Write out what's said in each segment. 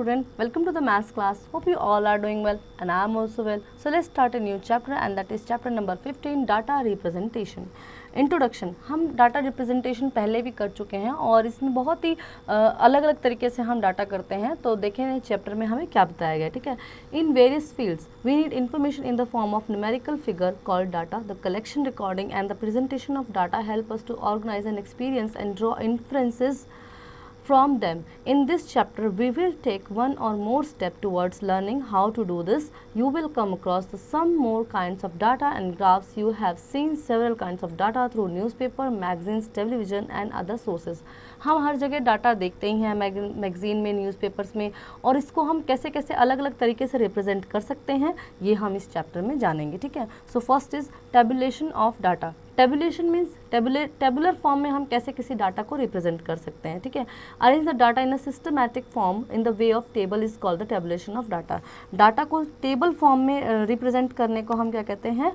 student, welcome to the maths class. Hope you all are doing well and I am also well. So let's start a new chapter and that is chapter number 15, data representation. Introduction, हम data representation पहले भी कर चुके हैं और इसमें बहुत ही अलग अलग तरीके से हम डाटा करते हैं. तो देखें चैप्टर में हमें क्या बताया गया. ठीक है, in various fields we need information in the form of numerical figure called data. The collection, recording and the presentation of data help us to organise an experience and draw inferences from them. In this chapter, we will take one or more step towards learning how to do this. You will come across some more kinds of data and graphs. You have seen several kinds of data through newspaper, magazines, television and other sources. हम हर जगह data देखते ही हैं, magazine में, newspapers में, और इसको हम कैसे कैसे अलग अलग तरीके से रिप्रेजेंट कर सकते हैं ये हम इस चैप्टर में जानेंगे. ठीक है, so first is tabulation of data. Tabulation means tabular form में हम कैसे किसी डाटा को रिप्रेजेंट कर सकते हैं. ठीक है, arrange the data in a systematic form in the way of table is called the tabulation of data. Data को टेबल फॉर्म में रिप्रेजेंट करने को हम क्या कहते हैं,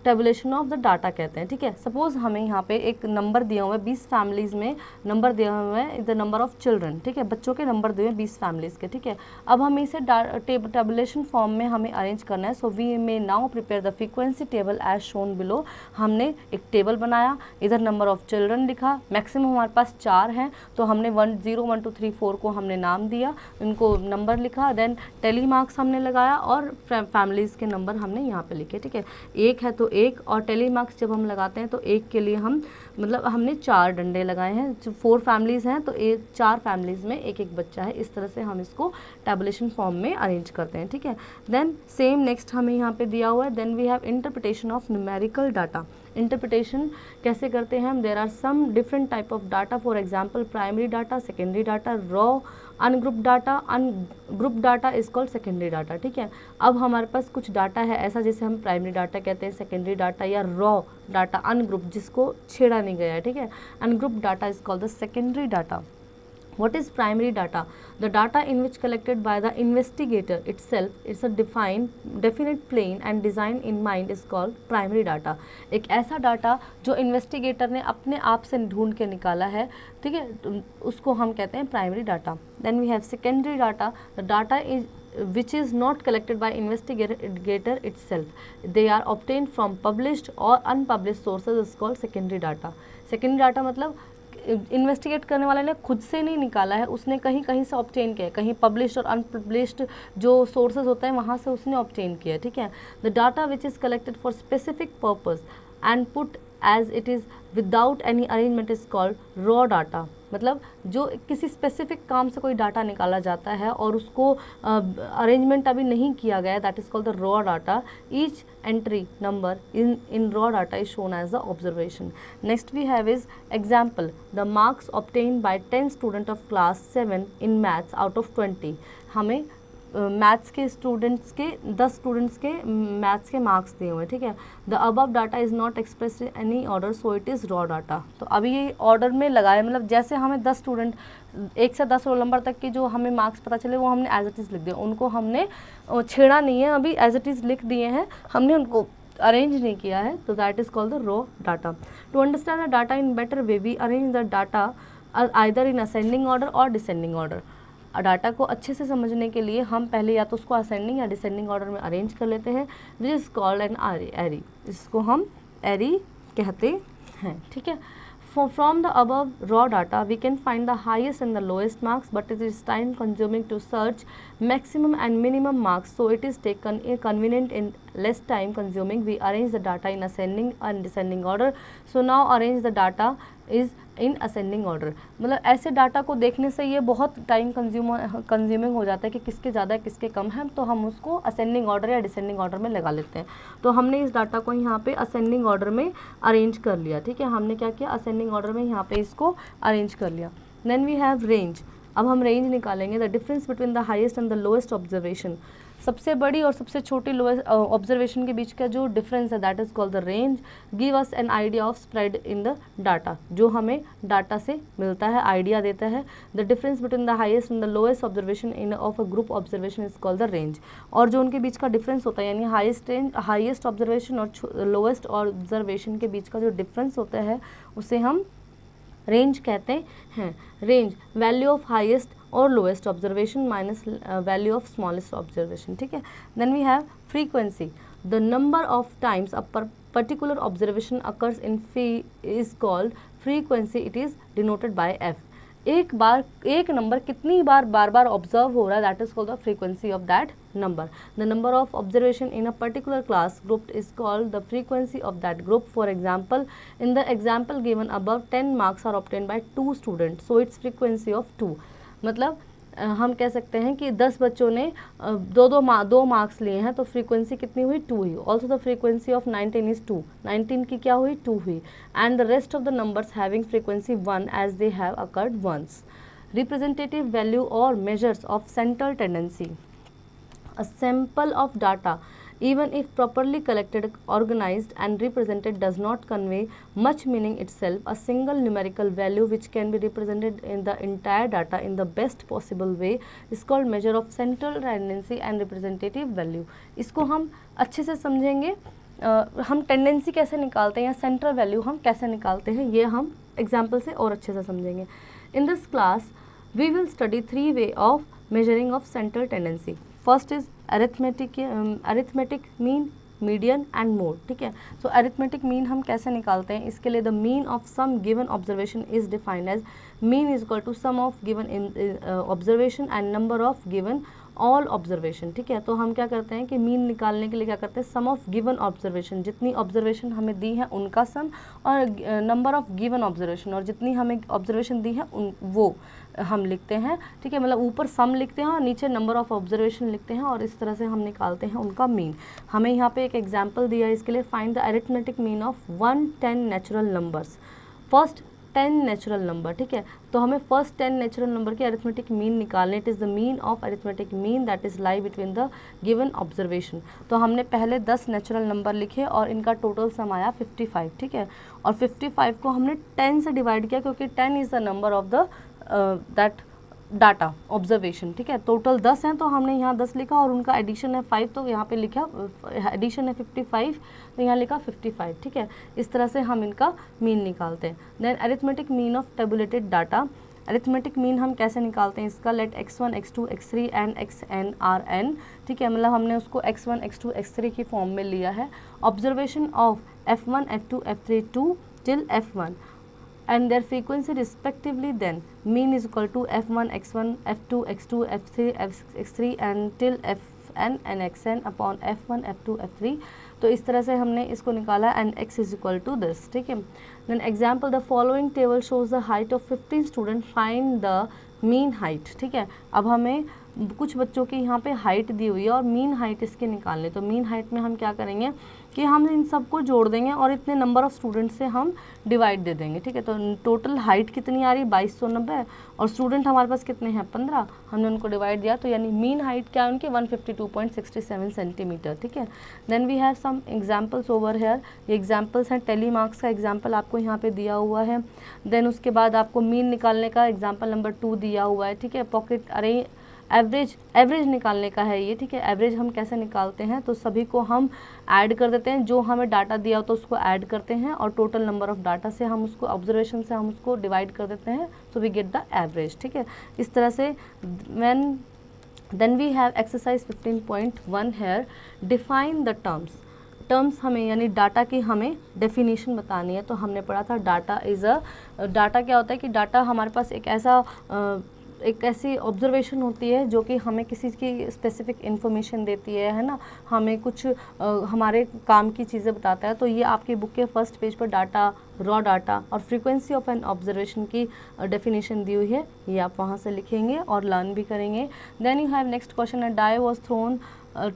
टेबुलेशन ऑफ द डाटा कहते हैं. ठीक है, सपोज हमें यहाँ पे एक नंबर दिया हुआ है, 20 फैमिलीज़ में नंबर दिया हुआ है, द नंबर ऑफ चिल्ड्रन. ठीक है, बच्चों के नंबर दिए हुए 20 फैमिलीज़ के. ठीक है, अब हमें इसे टेबुलेशन फॉर्म में हमें अरेंज करना है. So we may now prepare the frequency table as shown below. हमने एक टेबल बनाया, इधर नंबर ऑफ चिल्ड्रन लिखा, मैक्सिमम हमारे पास 4 हैं तो हमने 1 0 1 2 3 4 को हमने नाम दिया, उनको नंबर लिखा, देन टेली मार्क्स हमने लगाया और फैमिलीज़ के नंबर हमने यहाँ पे लिखे. ठीक है, एक है तो एक, और टेली मार्क्स जब हम लगाते हैं तो एक के लिए हम मतलब हमने 4 डंडे लगाए हैं. 4 फैमिलीज़ हैं तो 4 फैमिलीज़ में एक एक बच्चा है. इस तरह से हम इसको टेबुलेशन फॉर्म में अरेंज करते हैं. ठीक है, देन सेम नेक्स्ट हमें यहाँ पे दिया हुआ है. Then we have interpretation of numerical data. Interpretation कैसे करते हैं हम, there are some different type of data. For example primary data, secondary data, raw, ungroup data. Ungroup data is called secondary data. ठीक है, अब हमारे पास कुछ डाटा है ऐसा जैसे हम प्राइमरी डाटा कहते हैं, सेकेंडरी डाटा या रॉ डाटा, अनग्रुप जिसको छेड़ा नहीं गया है. ठीक है, ungroup data is called the secondary data. What is primary data? The data in which collected by the investigator itself. It's a definite plane and design in mind is called primary data. एक ऐसा data जो investigator ने अपने आप से ढूंढ के निकाला है. ठीक है, उसको हम कहते हैं primary data. Then we have secondary data. The data is which is not collected by investigator itself. They are obtained from published or unpublished sources is called secondary data. Secondary data मतलब investigate करने वाले ने खुद से नहीं निकाला है, उसने कहीं कहीं से ऑब्टेन किया है, कहीं पब्लिश्ड और अनपब्लिश्ड जो सोर्सेज होता है वहाँ से उसने ऑब्टेन किया है. ठीक है, the data which is collected for specific purpose and put as it is without any arrangement is called raw data. मतलब जो किसी स्पेसिफिक काम से कोई डाटा निकाला जाता है और उसको अरेंजमेंट अभी नहीं किया गया, that is called the raw data. Each entry number in raw data is shown as the observation. Next we have is example, the marks obtained by 10 students of class 7 in maths out of 20. हमें maths के students के 10 students के maths के marks दिए हुए हैं. ठीक है, the above data is not expressed in any order so it is raw data. तो अभी ये ऑर्डर में लगाए, मतलब जैसे हमें 10 स्टूडेंट 1 से 10 रोल नंबर तक की जो हमें मार्क्स पता चले वो हमने एज इट इज़ लिख दिया, उनको हमने छेड़ा नहीं है, अभी एज इट इज़ लिख दिए हैं, हमने उनको अरेंज नहीं किया है. तो that is called the raw data. To understand the data in better way we arrange the data either in ascending order और डिसेंडिंग ऑर्डर. डाटा को अच्छे से समझने के लिए हम पहले या तो उसको असेंडिंग या डिसेंडिंग ऑर्डर में अरेंज कर लेते हैं, विच इज़ कॉल्ड एन एरी. इसको हम एरी कहते हैं. ठीक है, from the above raw data we can find the highest and the lowest marks, but it is time consuming to search maximum and minimum marks, so it is taken convenient in less time consuming. We arrange the data in ascending and descending order. So now arrange the data is in ascending order. मतलब ऐसे data को देखने से ये बहुत time consuming हो जाता है कि किसके ज़्यादा किसके कम है, तो हम उसको असेंडिंग ऑर्डर या डिसेंडिंग ऑर्डर में लगा लेते हैं. तो हमने इस डाटा को यहाँ पे असेंडिंग ऑर्डर में अरेंज कर लिया. ठीक है, हमने क्या किया, असेंडिंग ऑर्डर में यहाँ पे इसको अरेंज कर लिया. Then we have range. अब हम रेंज निकालेंगे. The difference between the highest and the lowest observation. सबसे बड़ी और सबसे छोटी लोएस्ट ऑब्जर्वेशन के बीच का जो डिफरेंस है that is called the range. Give us an idea of spread in the data. जो हमें डाटा से मिलता है, आइडिया देता है. The difference between the highest and the lowest observation in of a group observation is called the range. और जो उनके बीच का डिफरेंस होता है, यानी हाईएस्ट ऑब्जर्वेशन और लोएस्ट ऑब्जर्वेशन के बीच का जो डिफरेंस होता है उसे हम रेंज कहते हैं. रेंज वैल्यू ऑफ हाईएस्ट और lowest observation minus value of smallest observation, ठीक है। Then we have frequency, the number of times a particular observation occurs in fee is called frequency, it is denoted by F. एक बार एक number कितनी बार बार बार observe हो रहा है, that is called the frequency of that number. The number of observation in a particular class group is called the frequency of that group. For example, in the example given above 10 marks are obtain by 2 student, so its frequency of 2। मतलब हम कह सकते हैं कि 10 बच्चों ने दो marks लिए हैं, तो फ्रीक्वेंसी कितनी हुई, 2 हुई। Also the frequency of 19 is 2, 19 की क्या हुई, 2 हुई। And the rest of the numbers having frequency 1 as they have occurred once. Representative value और measures of central tendency, a sample of data, even if properly collected, organized and represented, does not convey much meaning itself. A single numerical value which can be represented in the entire data in the best possible way is called measure of central tendency and representative value. इसको हम अच्छे से समझेंगे। हम tendency कैसे निकालते हैं या सेंट्रल वैल्यू हम कैसे निकालते हैं, ये हम एग्जाम्पल से और अच्छे से समझेंगे। In this class we will study 3 way of measuring of central tendency. First is arithmetic mean, median and mode, ठीक है। So arithmetic mean हम कैसे निकालते हैं, इसके लिए the mean of some given observation is defined as mean is equal to sum of given observation and number of given all observation, ठीक है। तो हम क्या करते हैं कि मीन निकालने के लिए क्या करते हैं, सम ऑफ गिवन ऑब्जर्वेशन, जितनी ऑब्जर्वेशन हमें दी है उनका सम, और नंबर ऑफ गिवन ऑब्जर्वेशन, और जितनी हमें ऑब्जर्वेशन दी है उन वो हम लिखते हैं, ठीक है। मतलब ऊपर सम लिखते हैं और नीचे नंबर ऑफ ऑब्जर्वेशन लिखते हैं, और इस तरह से हम निकालते हैं उनका मीन। हमें यहाँ पे एक एग्जाम्पल दिया है इसके लिए, find the arithmetic mean of 110 natural numbers. First 10 natural number, ठीक है। तो हमें फर्स्ट 10 नेचुरल नंबर की अरिथमेटिक मीन निकालने, it is the mean of arithmetic mean that is lie between the given observation. तो हमने पहले 10 नेचुरल नंबर लिखे और इनका टोटल सम आया 55, ठीक है। और 55 को हमने 10 से डिवाइड किया, क्योंकि 10 is the number of the that data observation, ठीक है। टोटल 10 हैं तो हमने यहाँ 10 लिखा, और उनका एडिशन है 5, तो यहाँ पे लिखा एडिशन है 55, तो यहाँ लिखा 55, ठीक है। इस तरह से हम इनका मीन निकालते हैं। Then arithmetic mean of tabulated data, arithmetic mean हम कैसे निकालते हैं इसका, let x1 x2 x3 and xn are n, ठीक है। मतलब हमने उसको x1 x2 x3 की फॉर्म में लिया है। Observation of f1 f2 f3 2 till f1 and their frequency respectively, then mean is equal to f1 x1 f2 x2 f3 x3 and till fn and xn upon f1 f2 f3। तो इस तरह से हमने इसको निकाला, and x is equal to this, ठीक है। then example, the following table shows the height of 15 students, find the mean height, ठीक है। अब हमें कुछ बच्चों की यहाँ पे हाइट दी हुई है और मीन हाइट इसके निकालने, तो मीन हाइट में हम क्या करेंगे कि हम इन सबको जोड़ देंगे और इतने नंबर ऑफ स्टूडेंट से हम डिवाइड दे देंगे, ठीक है। तो टोटल हाइट कितनी आ रही है 2290, और स्टूडेंट हमारे पास कितने हैं 15, हमने उनको डिवाइड दिया, तो यानी मीन हाइट क्या है उनकी 152.67 सेंटीमीटर, ठीक है। Then we have some examples over here, ये एग्जाम्पल्स हैं, टेली मार्क्स का एग्जाम्पल आपको यहाँ पे दिया हुआ है। देन उसके बाद आपको मीन निकालने का एग्जाम्पल नंबर 2 दिया हुआ है, ठीक है। पॉकेट अरे एवरेज निकालने का है ये, ठीक है। एवरेज हम कैसे निकालते हैं, तो सभी को हम ऐड कर देते हैं, जो हमें डाटा दिया हो तो उसको ऐड करते हैं, और टोटल नंबर ऑफ डाटा से हम उसको ऑब्जर्वेशन से हम उसको डिवाइड कर देते हैं, so we get the average, ठीक है। इस तरह से then we have exercise 15.1 here, define the terms हमें यानी डाटा की हमें डेफिनेशन बतानी है। तो हमने पढ़ा था डाटा डाटा क्या होता है कि डाटा हमारे पास एक ऐसी ऑब्जर्वेशन होती है जो कि हमें किसी की स्पेसिफिक इन्फॉर्मेशन देती है ना, हमें कुछ हमारे काम की चीज़ें बताता है। तो ये आपकी बुक के फर्स्ट पेज पर डाटा, रॉ डाटा और फ्रीक्वेंसी ऑफ एन ऑब्जर्वेशन की डेफिनेशन दी हुई है, ये आप वहाँ से लिखेंगे और लर्न भी करेंगे। Then you have next question, a die was thrown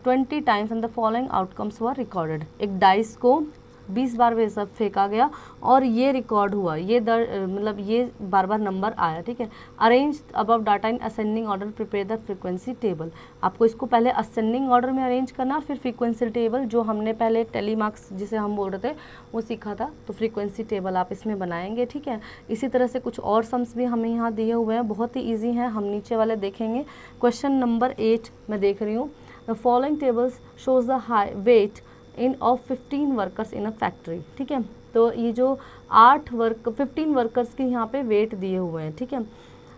20 times and the following outcomes were recorded. एक डाइस को 20 बार वे सब फेंका गया और ये रिकॉर्ड हुआ, ये मतलब ये बार बार नंबर आया, ठीक है। Arrange above data in ascending order, prepare the frequency table. आपको इसको पहले असेंडिंग ऑर्डर में अरेंज करना, फिर फ्रीक्वेंसी टेबल जो हमने पहले टेलीमार्क्स जिसे हम बोल रहे थे वो सीखा था, तो फ्रीक्वेंसी टेबल आप इसमें बनाएंगे, ठीक है। इसी तरह से कुछ और सम्स भी हमें यहाँ दिए हुए हैं, बहुत ही ईजी हैं, हम नीचे वाले देखेंगे। क्वेश्चन नंबर 8 मैं देख रही हूँ, the following tables shows the high wait in of 15 workers in a factory, ठीक है। तो ये जो 15 वर्कर्स के यहाँ पे वेट दिए हुए हैं, ठीक है।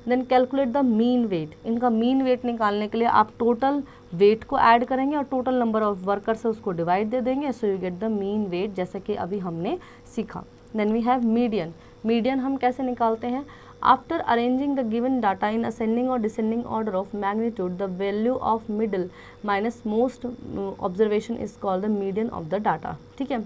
Then calculate the mean weight, इनका मीन वेट निकालने के लिए आप टोटल वेट को ऐड करेंगे और टोटल नंबर ऑफ वर्कर्स है उसको डिवाइड दे देंगे, so you get the mean weight, जैसे कि अभी हमने सीखा। Then we have median, median हम कैसे निकालते हैं, after arranging the given data in ascending और descending order of magnitude the value of middle minus most observation is called the median of the data. ठीक है,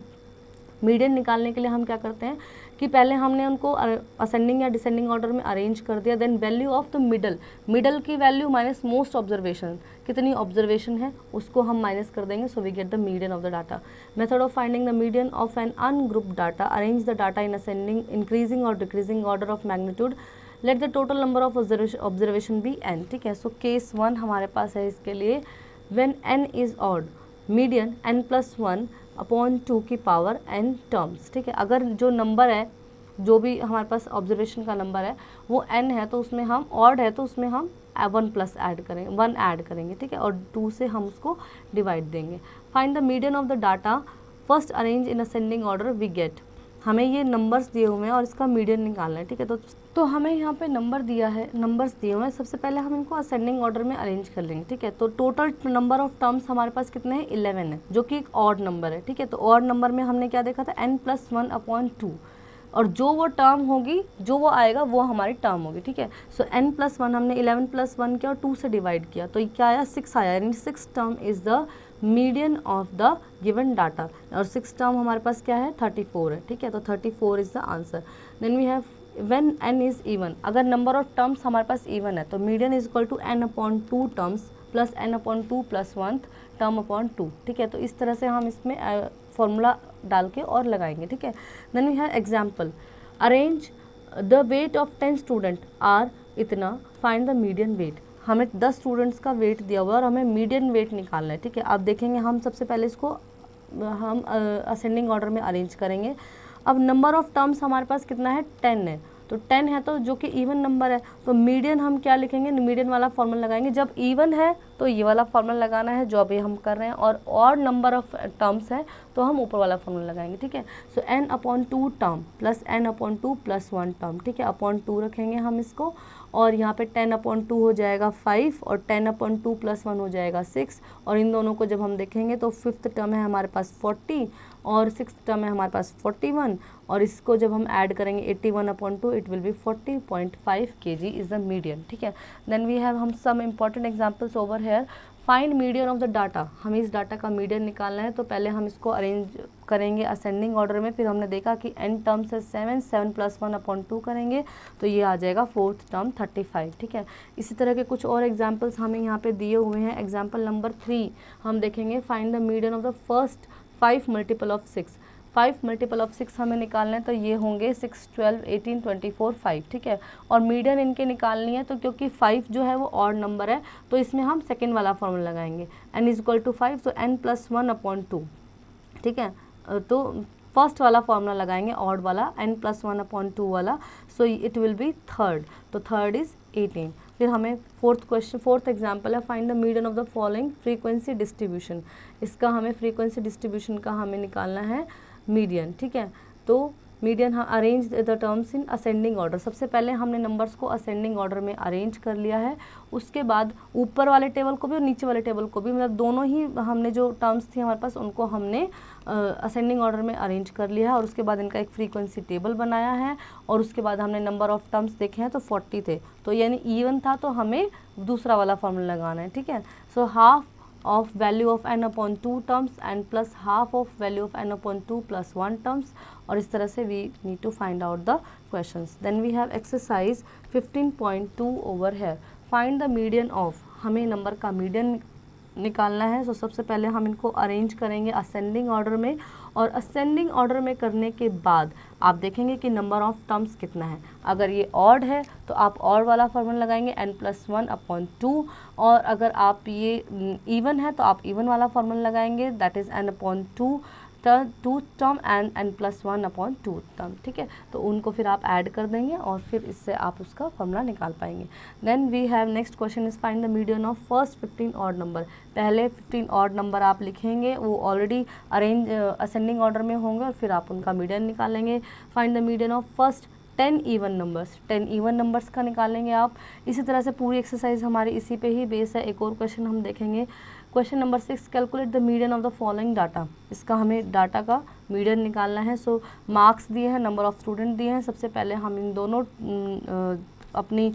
मीडियन निकालने के लिए हम क्या करते हैं कि पहले हमने उनको असेंडिंग या डिसेंडिंग ऑर्डर में अरेंज कर दिया, then value of the middle, middle की वैल्यू माइनस मोस्ट ऑब्जर्वेशन, कितनी ऑब्जर्वेशन है उसको हम माइनस कर देंगे, so we get the median of the data. Method of finding the median of an ungrouped data, arrange the data in ascending increasing और decreasing order of magnitude, let the total number of observation be N. ठीक है, so case 1 हमारे पास है इसके लिए, when an is odd, median n+1 upon 2 की power n terms. ठीक है, अगर जो नंबर है, जो भी हमारे पास ऑब्जर्वेशन का नंबर है वो n है, तो उसमें हम ऑड है तो उसमें हम 1 ऐड करेंगे, 1 ऐड करेंगे। ठीक है, और 2 से हम उसको डिवाइड देंगे। Find the median of the data, first arrange in ascending order we get, हमें ये नंबर्स दिए हुए हैं और इसका मीडियन निकालना है। ठीक है, तो हमें यहाँ पे नंबर दिया है, नंबर्स दिए हुए हैं, सबसे पहले हम इनको असेंडिंग ऑर्डर में अरेंज कर लेंगे। ठीक है, तो टोटल नंबर ऑफ टर्म्स हमारे पास कितने हैं, 11 है, जो कि एक ऑड नंबर है। ठीक है, तो ऑड नंबर में हमने क्या देखा था, n+1 अपॉन 2, और जो वो टर्म होगी, जो वो आएगा वो हमारी टर्म होगी। ठीक है, सो n+1 हमने 11+1 किया और 2 से डिवाइड किया, तो क्या आया, 6 आया, यानी 6 term is the median of the given data, और 6 टर्म हमारे पास क्या है, 34 है। ठीक है, तो 34 is the answer. Then we have when n is even, अगर नंबर ऑफ टर्म्स हमारे पास इवन है तो median is equal to n/2 terms plus n/2 plus 1 term upon 2। ठीक है, तो इस तरह से हम इसमें फॉर्मूला डाल के और लगाएंगे। ठीक है, then we have example, arrange the weight of 10 student are इतना, फाइंड द मीडियन वेट, हमें 10 स्टूडेंट्स का वेट दिया हुआ है और हमें मीडियन वेट निकालना है। ठीक है, आप देखेंगे हम सबसे पहले इसको हम असेंडिंग ऑर्डर में अरेंज करेंगे। अब नंबर ऑफ टर्म्स हमारे पास कितना है, 10 है, तो 10 है तो जो कि इवन नंबर है, तो मीडियन हम क्या लिखेंगे, मीडियन वाला फॉर्मूला लगाएंगे। जब इवन है तो ये वाला फॉर्मूला लगाना है जो अभी हम कर रहे हैं, और ऑड नंबर ऑफ टर्म्स है तो हम ऊपर वाला फॉर्मूला लगाएंगे। ठीक है, सो n/2 term plus n/2 plus 1 term. ठीक है, अपॉन 2 रखेंगे हम इसको, और यहाँ पे 10/2 हो जाएगा 5 और 10/2 प्लस 1 हो जाएगा 6, और इन दोनों को जब हम देखेंगे तो 5th टर्म है हमारे पास 40 और 6th टर्म है हमारे पास 41, और इसको जब हम ऐड करेंगे 81/2 it will be 40.5 kg is the median. ठीक है, देन वी हैव हम some important examples over here. Find median of the data, हमें इस डाटा का मीडियन निकालना है, तो पहले हम इसको अरेंज करेंगे असेंडिंग ऑर्डर में, फिर हमने देखा कि n टर्म्स है 7 प्लस 1/2 करेंगे तो ये आ जाएगा 4th टर्म 35। ठीक है, इसी तरह के कुछ और एग्जाम्पल्स हमें यहाँ पे दिए हुए हैं। एग्जाम्पल नंबर 3 हम देखेंगे, find the median of the first 5 multiple of 6, 5 multiple of 6 हमें निकालना है, तो ये होंगे 6, 12, 18, 24, 5। ठीक है, और मीडियन इनके निकालनी है, तो क्योंकि 5 जो है वो ऑड नंबर है तो इसमें हम सेकेंड वाला फॉर्मूला लगाएंगे, n इज इक्वल टू 5, तो n+1/2। ठीक है, तो फर्स्ट वाला फॉर्मूला लगाएंगे ऑड वाला, n+1/2 वाला, so it will B third, तो थर्ड इज 18। फिर हमें फोर्थ एग्जाम्पल है, find the median of the following frequency distribution, इसका हमें फ्रीक्वेंसी डिस्ट्रीब्यूशन का हमें निकालना है मीडियन। ठीक है, तो median arrange the terms in ascending order, सबसे पहले हमने नंबर्स को असेंडिंग ऑर्डर में अरेंज कर लिया है, उसके बाद ऊपर वाले टेबल को भी और नीचे वाले टेबल को भी, मतलब दोनों ही हमने जो टर्म्स थी हमारे पास उनको हमने असेंडिंग ऑर्डर में अरेंज कर लिया है, और उसके बाद इनका एक फ्रीक्वेंसी टेबल बनाया है, और उसके बाद हमने नंबर ऑफ टर्म्स देखे हैं तो 40 थे, तो यानी इवन था तो हमें दूसरा वाला फॉर्मूला लगाना है। ठीक है, so half of value of n/2 terms and plus half of value of n/2 plus 1 terms, और इस तरह से we need to find out the questions. Then we have exercise 15.2 over here. Find the median of, हमें number का median निकालना है। तो सबसे पहले हम इनको अरेंज करेंगे असेंडिंग ऑर्डर में, और असेंडिंग ऑर्डर में करने के बाद आप देखेंगे कि नंबर ऑफ टर्म्स कितना है। अगर ये ऑड है तो आप ऑड वाला फॉर्मूला लगाएंगे n+1/2, और अगर आप ये इवन है तो आप इवन वाला फॉर्मूला लगाएंगे, that is n/2 term and n+1/2 term. ठीक है, तो उनको फिर आप ऐड कर देंगे और फिर इससे आप उसका फॉर्मूला निकाल पाएंगे। Then we have next question is find the median of first 15 odd number. पहले 15 ऑड नंबर आप लिखेंगे, वो ऑलरेडी अरेंज असेंडिंग ऑर्डर में होंगे, और फिर आप उनका मीडियन निकालेंगे। Find the median of first 10 even numbers, 10 even numbers का निकालेंगे आप। इसी तरह से पूरी एक्सरसाइज हमारी इसी पे ही बेस है। एक और क्वेश्चन हम देखेंगे, question number 6, calculate the median of the following data. इसका हमें डाटा का मीडियन निकालना है। सो मार्क्स दिए हैं, नंबर ऑफ स्टूडेंट दिए हैं। सबसे पहले हम इन दोनों अपनी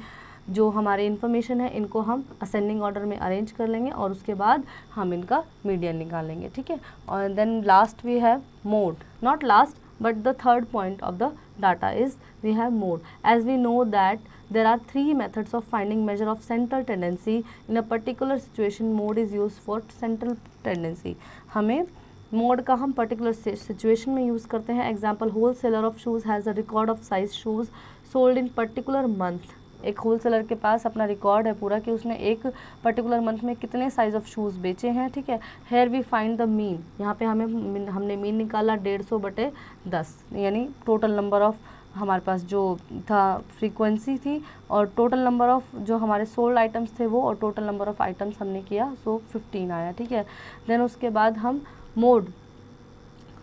जो हमारे इन्फॉर्मेशन है इनको हम असेंडिंग ऑर्डर में अरेंज कर लेंगे और उसके बाद हम इनका मीडियन निकालेंगे, ठीक है। और then last we have mode, not last but the third point of the data is we have mode. As we know that there are 3 methods of finding measure of central tendency in a particular situation. Mode is used for central tendency. हमें mode का हम particular situation में use करते हैं। Example, wholesaler of shoes has a record of size shoes sold in particular month. एक wholesaler के पास अपना रिकॉर्ड है पूरा कि उसने एक पर्टिकुलर मंथ में कितने साइज़ ऑफ शूज़ बेचे हैं, ठीक है। Here we find the mean, यहाँ पे हमने मीन निकाला 150/10, यानी टोटल नंबर ऑफ हमारे पास जो था फ्रीक्वेंसी थी और टोटल नंबर ऑफ जो हमारे सोल्ड आइटम्स थे वो और टोटल नंबर ऑफ आइटम्स हमने किया, सो 15 आया, ठीक है। देन उसके बाद हम mode,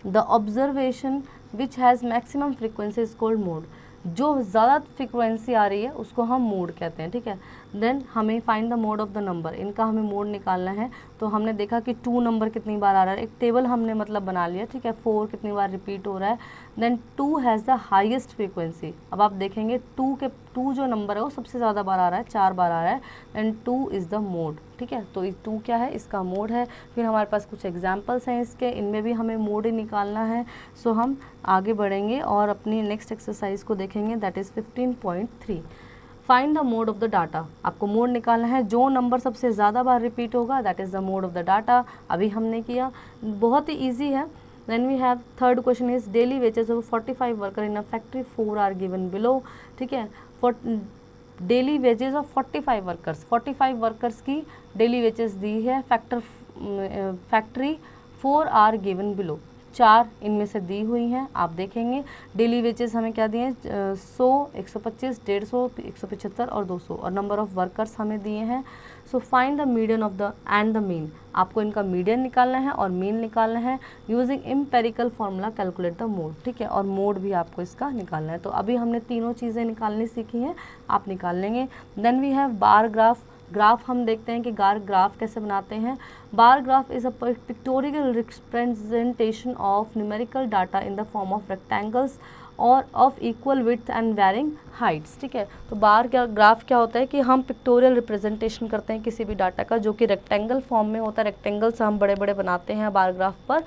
the observation which has maximum frequency is called mode. जो ज़्यादा फ्रीक्वेंसी आ रही है उसको हम मोड कहते हैं, ठीक है। देन हमें find the mode of the number, इनका हमें मोड निकालना है। तो हमने देखा कि 2 नंबर कितनी बार आ रहा है, एक टेबल हमने मतलब बना लिया, ठीक है। 4 कितनी बार रिपीट हो रहा है। Then 2 has the highest frequency. अब आप देखेंगे 2 जो नंबर है वो सबसे ज़्यादा बार आ रहा है, 4 बार आ रहा है। एंड 2 इज़ द मोड, ठीक है। तो 2 क्या है, इसका मोड है। फिर हमारे पास कुछ एग्जाम्पल्स हैं इसके, इनमें भी हमें मोड ही निकालना है। सो हम आगे बढ़ेंगे और अपनी नेक्स्ट एक्सरसाइज को देखेंगे, that is 15.3, find the mode of the data. आपको मोड निकालना है, जो नंबर सबसे ज़्यादा बार रिपीट होगा that is the mode of the data. अभी हमने किया, बहुत ही ईजी है। Then we have third question is daily wages of 45 worker in a factory 4 are given below, ठीक है। Daily wages of 45 workers, 45 workers की डेली वेजेस दी है। फैक्ट्री 4 आर गिवन बिलो, 4 इनमें से दी हुई हैं। आप देखेंगे डेली वेजेस हमें क्या दिए हैं, 100, 125, 150, 175 और 200, और नंबर ऑफ वर्कर्स हमें दिए हैं। So find the median of the end the mean. आपको इनका मीडियन निकालना है और मीन निकालना है। Using empirical formula calculate the mode, ठीक है। और मोड भी आपको इसका निकालना है। तो अभी हमने तीनों चीज़ें निकालनी सीखी हैं, आप निकाल लेंगे। Then we have bar graph. Graph हम देखते हैं कि ग्राफ कैसे बनाते हैं। Bar graph is a pictorial representation of numerical data in the form of rectangles और of equal width and varying heights, ठीक है। तो बार ग्राफ क्या होता है कि हम पिक्टोरियल रिप्रेजेंटेशन करते हैं किसी भी डाटा का जो कि रेक्टेंगल फॉर्म में होता है। रेक्टेंगल्स हम बड़े बड़े बनाते हैं बार ग्राफ पर,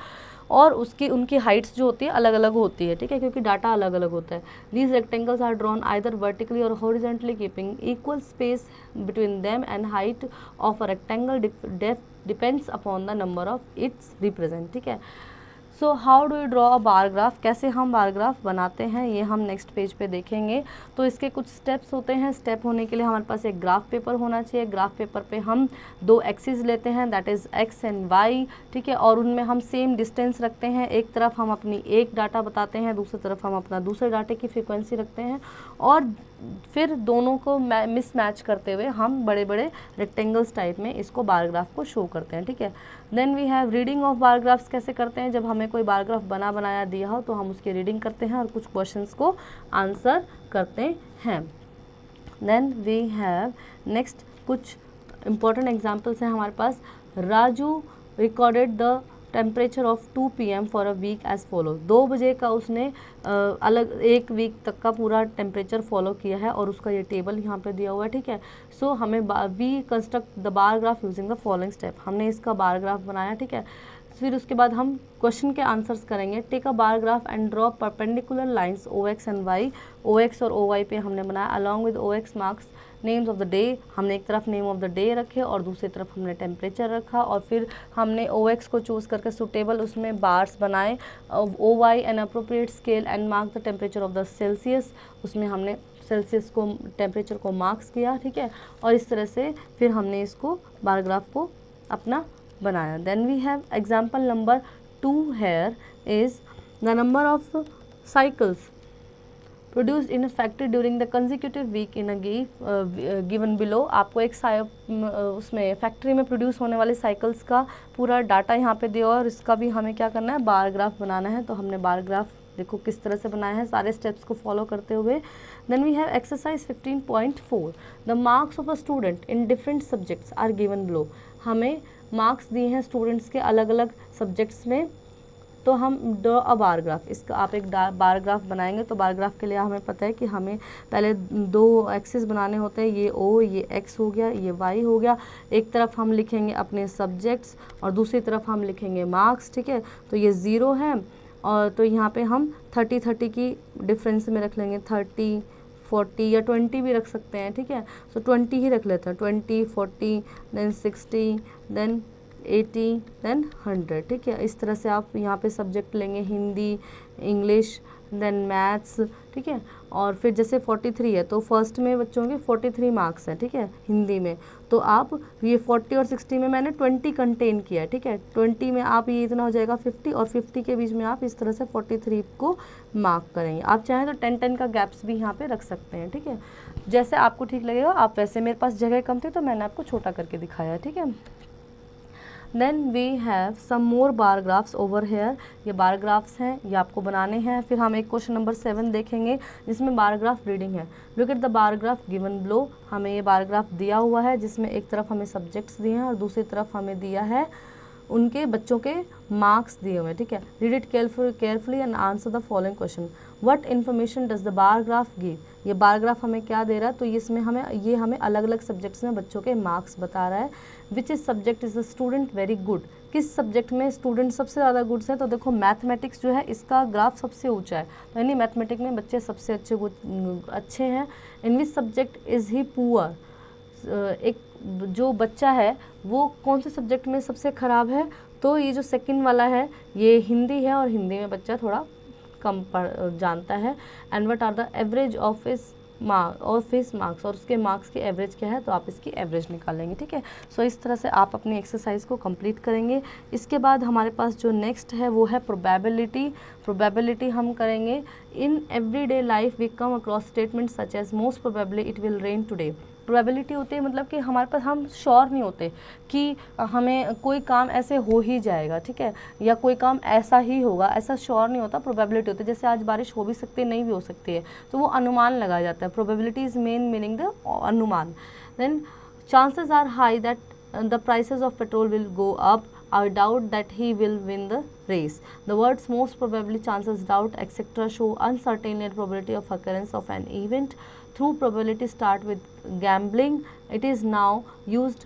और उनकी हाइट्स जो होती है अलग अलग होती है, ठीक है, क्योंकि डाटा अलग अलग होता है। These rectangles are drawn either vertically और horizontally keeping equal space between them and height of a rectangle depends upon the number of its represent, ठीक है। So how do you draw a bar graph, कैसे हम bar graph बनाते हैं ये हम next page पे देखेंगे। तो इसके कुछ स्टेप्स होते हैं। स्टेप होने के लिए हमारे पास एक ग्राफ पेपर होना चाहिए। ग्राफ पेपर पे हम 2 एक्सिस लेते हैं, that is X and Y, ठीक है, और उनमें हम सेम डिस्टेंस रखते हैं। एक तरफ हम अपनी एक डाटा बताते हैं, दूसरी तरफ हम अपना दूसरे डाटे की फ्रीक्वेंसी रखते हैं, और फिर दोनों को मिसमैच करते हुए हम बड़े बड़े रेक्टेंगल्स टाइप में इसको बार ग्राफ को शो करते हैं, ठीक है। Then we have reading of bar graphs. कैसे करते हैं, जब हमें कोई बार ग्राफ बनाया दिया हो तो हम उसकी रीडिंग करते हैं और कुछ क्वेश्चंस को आंसर करते हैं। देन वी हैव नेक्स्ट कुछ इंपॉर्टेंट एग्जांपल्स हैं हमारे पास। Raju recorded the temperature of 2 PM for a week as follow. 2 बजे का उसने अलग एक वीक तक का पूरा टेम्परेचर फॉलो किया है और उसका ये टेबल यहाँ पे दिया हुआ है, ठीक है। सो हमें we construct the bar graph using the following step. हमने इसका बार ग्राफ बनाया, ठीक है। फिर उसके बाद हम क्वेश्चन के आंसर्स करेंगे। Take a bar graph and draw perpendicular lines OX and Y। OX और OY पे हमने बनाया। Along with OX marks names of the day. हमने एक तरफ नेम ऑफ द डे रखे और दूसरी तरफ हमने टेम्परेचर रखा, और फिर हमने OX को चूज़ करके सुटेबल उसमें बार्स बनाए। OY an appropriate scale and mark the temperature of the Celsius. उसमें हमने सेल्सियस को टेम्परेचर को मार्क्स किया, ठीक है। और इस तरह से फिर हमने इसको बार ग्राफ को अपना बनाया। Then we have example number 2 here is the number of cycles produced in a factory during the consecutive week in a given below. आपको एक उसमें फैक्ट्री में प्रोड्यूस होने वाले साइकिल्स का पूरा डाटा यहाँ पे दिया और इसका भी हमें क्या करना है, बार ग्राफ बनाना है। तो हमने बार ग्राफ देखो किस तरह से बनाया है, सारे स्टेप्स को फॉलो करते हुए। Then we have exercise 15.4, the marks of a student in different subjects are given below. हमें मार्क्स दिए हैं स्टूडेंट्स के अलग अलग सब्जेक्ट्स में, तो हम ड्रॉ अ बार ग्राफ, इसका आप एक बार ग्राफ बनाएंगे। तो बार ग्राफ के लिए हमें पता है कि हमें पहले 2 एक्सिस बनाने होते हैं, ये ओ, ये एक्स हो गया, ये वाई हो गया। एक तरफ हम लिखेंगे अपने सब्जेक्ट्स और दूसरी तरफ हम लिखेंगे मार्क्स, ठीक है। तो ये 0 है, और तो यहाँ पे हम 30 की डिफरेंस में रख लेंगे, 30, 40 या 20 भी रख सकते हैं, ठीक है। सो 20 ही रख लेते हैं, 20, 40, देन 60, देन 80, देन 100, ठीक है। इस तरह से आप यहाँ पे सब्जेक्ट लेंगे, हिंदी, इंग्लिश, देन मैथ्स, ठीक है। और फिर जैसे 43 है तो फर्स्ट में बच्चों के 43 मार्क्स हैं, ठीक है, हिंदी में। तो आप ये 40 और 60 में मैंने 20 कंटेन किया है, ठीक है। 20 में आप ये इतना हो जाएगा 50, और 50 के बीच में आप इस तरह से 43 को मार्क करेंगे। आप चाहें तो 10-10 का गैप्स भी यहाँ पे रख सकते हैं, ठीक है। जैसे आपको ठीक लगेगा आप वैसे, मेरे पास जगह कम थी तो मैंने आपको छोटा करके दिखाया है, ठीक है। Then we have some more bar graphs over here, ये बार ग्राफ्स हैं, ये आपको बनाने हैं। फिर हम एक क्वेश्चन नंबर 7 देखेंगे जिसमें बार ग्राफ रीडिंग है। Look at the bar graph given below, हमें ये बार ग्राफ दिया हुआ है जिसमें एक तरफ हमें सब्जेक्ट्स दिए हैं और दूसरी तरफ हमें दिया है उनके बच्चों के मार्क्स दिए हुए हैं, ठीक है। Read it carefully and answer the following question, what information does the bar graph give. ये बार ग्राफ हमें क्या दे रहा है, तो इसमें हमें अलग अलग सब्जेक्ट्स में बच्चों के मार्क्स बता रहा है। Which is subject is the student very good, किस सब्जेक्ट में स्टूडेंट सबसे ज़्यादा गुड्स है। तो देखो मैथमेटिक्स जो है इसका ग्राफ सबसे ऊंचा है, तो यानी मैथमेटिक्स में बच्चे सबसे अच्छे हैं। In which subject is he poor, एक जो बच्चा है वो कौन से सब्जेक्ट में सबसे ख़राब है। तो ये जो सेकंड वाला है ये हिंदी है, और हिंदी में बच्चा थोड़ा कम जानता है। And what are the average of his marks, और उसके मार्क्स की एवरेज क्या है, तो आप इसकी एवरेज निकालेंगे, ठीक है। सो इस तरह से आप अपनी एक्सरसाइज को कंप्लीट करेंगे। इसके बाद हमारे पास जो नेक्स्ट है वो है प्रोबेबिलिटी। प्रोबेबिलिटी हम करेंगे, in everyday life we come across statement such as most probably it will rain today. Probability होती है मतलब कि हमारे पास, हम श्योर नहीं होते कि हमें कोई काम ऐसे हो ही जाएगा, ठीक है, या कोई काम ऐसा ही होगा, ऐसा श्योर नहीं होता। प्रोबेबिलिटी होती है जैसे आज बारिश हो भी सकती है, नहीं भी हो सकती है, तो वो अनुमान लगाया जाता है। Probability is main meaning the अनुमान। Then chances are high that the prices of petrol will go up, I doubt that he will win the race. The words most probably, chances, doubt, etc. show uncertainty and probability of occurrence of an event. Through probability start with gambling. It is now used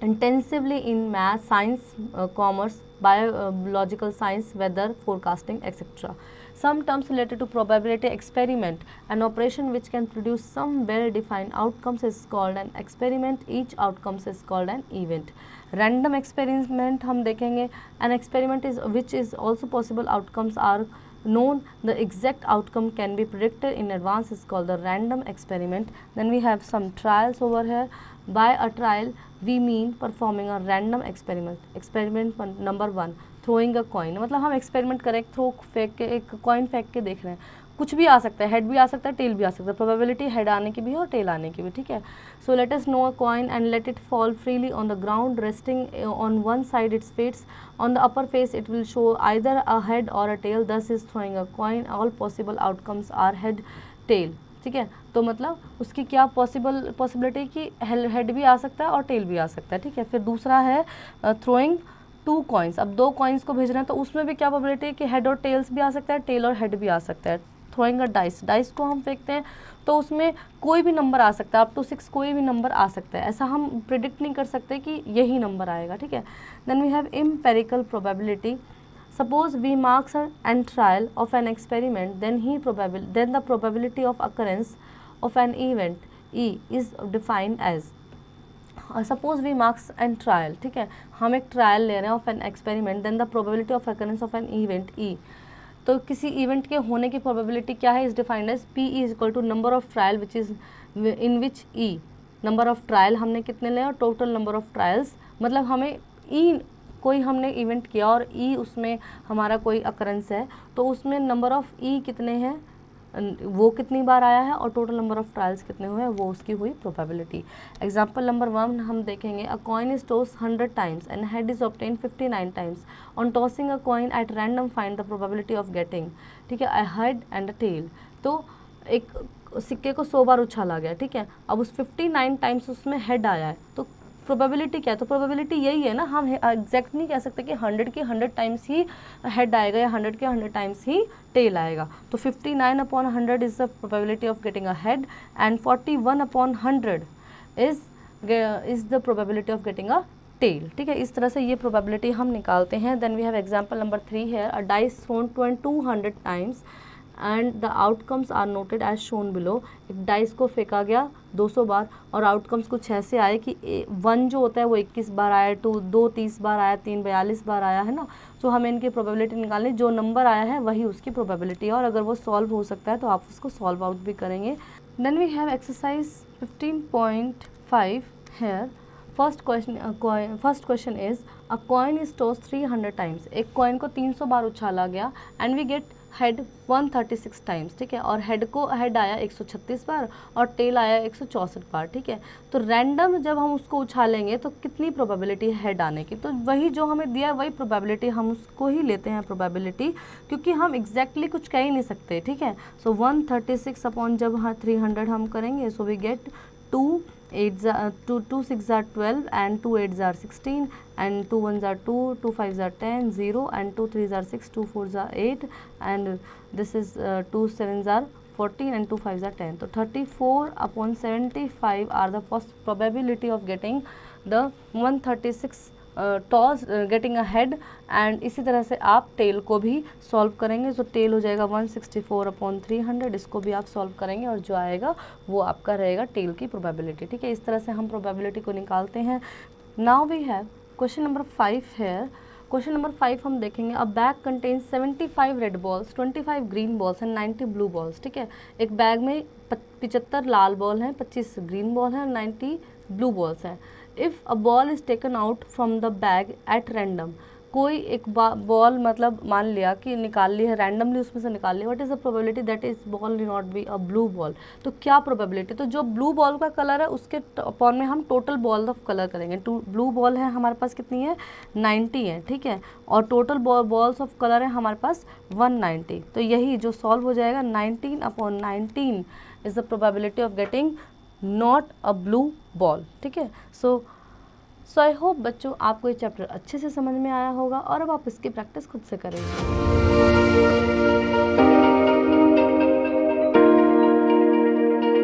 intensively in math, science, commerce, biological science, weather, forecasting, etc. Some terms related to probability experiment, an operation which can produce some well-defined outcomes is called an experiment. Each outcome is called an event. Random experiment हम देखेंगे, an experiment is which is also possible outcomes are known, the exact outcome can be predicted in advance is called the random experiment. Then we have some trials over here. By a trial we mean performing a random experiment. Experiment number 1, throwing a coin, मतलब हम experiment करें, throw फेंक के, एक coin फेंक के देख रहे हैं, कुछ भी आ सकता है, हेड भी आ सकता है, टेल भी आ सकता है। प्रोबेबिलिटी हेड आने की भी है और टेल आने की भी, ठीक है। So let us know a coin and let it fall freely on the ground, resting on one side its faces, on the upper face it will show either a head और a tail, this is throwing a coin, all possible outcomes are head tail, ठीक है। तो मतलब उसकी क्या possibility कि head भी आ सकता है और टेल भी आ सकता है, ठीक है। फिर दूसरा है थ्रोइंग 2 कॉइन्स, अब 2 कॉइन्स को भेजना है तो उसमें भी क्या प्रोबेबिलिटी है कि हेड और टेल्स भी आ सकता है, टेल और हेड भी आ सकता है। थ्रोइंग अ डाइस, डाइस को हम फेंकते हैं तो उसमें कोई भी नंबर आ सकता है, अप टू 6 कोई भी नंबर आ सकता है, ऐसा हम प्रिडिक्ट नहीं कर सकते कि यही नंबर आएगा, ठीक है। Then we have empirical probability. Suppose we marks and trial of an experiment, then the probability of occurrence of an event E is defined as, suppose we marks and trial, ठीक है, हम एक trial ले रहे हैं of an experiment, then the probability of occurrence of an event E, तो किसी event के होने की प्रोबेबिलिटी क्या है, is defined as P is equal to number of trial which is in which E, number of trial हमने कितने लिए और टोटल नंबर ऑफ ट्रायल्स, मतलब हमें ई कोई हमने इवेंट किया और ई उसमें हमारा कोई अकरेंस है तो उसमें नंबर ऑफ ई कितने हैं, वो कितनी बार आया है और टोटल नंबर ऑफ ट्रायल्स कितने हुए हैं, वो उसकी हुई प्रोबेबिलिटी। एग्जाम्पल नंबर 1 हम देखेंगे, a coin is toss 100 times and head is obtain 59 times. On tossing a coin at random find the probability of getting, ठीक है, a head and a tail. तो एक सिक्के को 100 बार उछाला गया, ठीक है, अब उस 59 टाइम्स उसमें हेड आया है, तो प्रोबेबिलिटी क्या है, तो प्रोबेबिलिटी यही है ना, हम एग्जैक्ट नहीं कह सकते कि 100 के 100 टाइम्स ही हेड आएगा या 100 के 100 टाइम्स ही टेल आएगा। तो 59 upon 100 is the probability of getting a head and 41 upon 100 is the probability of getting a tail, ठीक है। इस तरह से ये प्रोबेबिलिटी हम निकालते हैं। Then we have example number 3 है, a dice thrown 200 times and the outcomes are noted as shown below. एक डाइस को फेंका गया 200 बार और आउटकम्स कुछ ऐसे आए कि 1 जो होता है वो 21 बार आया, 2 30 बार आया, 3 42 बार आया, है ना। सो हमें इनकी प्रोबेबिलिटी निकालनी, जो नंबर आया है वही उसकी प्रोबेबिलिटी है, और अगर वो सॉल्व हो सकता है तो आप उसको सॉल्व आउट भी करेंगे। Then we have exercise 15.5 here. First question is, a coin is toss 300 times. एक कॉइन को 300 बार उछाला गया and we get head 136 times, ठीक है, और हेड आया 136 बार और टेल आया 164 बार, ठीक है। तो रैंडम जब हम उसको उछालेंगे तो कितनी प्रोबेबिलिटी है हेड आने की, तो वही जो हमें दिया है वही प्रोबेबिलिटी, हम उसको ही लेते हैं प्रोबेबिलिटी, क्योंकि हम एग्जैक्टली कुछ कह ही नहीं सकते, ठीक है। सो 136 अपॉन जब 300 हम करेंगे, सो we gate 2 6 are 12 and 2 8s are 16 and 2 1s are 2, 2 5s are 10, 0 and 2 3s are 6, 2 4s are 8 and this is 2 7s are 14 and 2 5s are 10. So 34 upon 75 are the probability of getting the 136 toss getting a head. And इसी तरह से आप tell को भी solve करेंगे, तो tell हो जाएगा 164 अपॉन 300, इसको भी आप सॉल्व करेंगे और जो आएगा वो आपका रहेगा टेल की प्रोबेबिलिटी, ठीक है। इस तरह से हम प्रोबेबिलिटी को निकालते हैं। Now we have question number 5 है। क्वेश्चन नंबर 5 हम देखेंगे, a bag contains 75 red balls, 25 green balls and 90 blue balls, ठीक है। एक बैग में 75 लाल बॉल हैं, 25 ग्रीन बॉल हैं, 90 ब्लू बॉल्स हैं। If a ball is taken out from the bag at random, कोई एक बॉल मतलब मान लिया कि निकाल ली है, रैंडमली उसमें से निकाल लिया, what is the probability that is ball will not be a blue ball. तो क्या प्रोबेबिलिटी, तो जो ब्लू बॉल का कलर है उसके अपॉन में हम टोटल बॉल ऑफ कलर करेंगे। ब्लू बॉल है हमारे पास कितनी है, 90 है, ठीक है, और टोटल बॉल्स ऑफ कलर है हमारे पास 190। तो यही जो सॉल्व हो जाएगा, 19 upon 19 is the probability of getting not a blue ball, ठीक है। सो आई होप बच्चों आपको ये चैप्टर अच्छे से समझ में आया होगा और अब आप इसकी प्रैक्टिस खुद से करेंगे।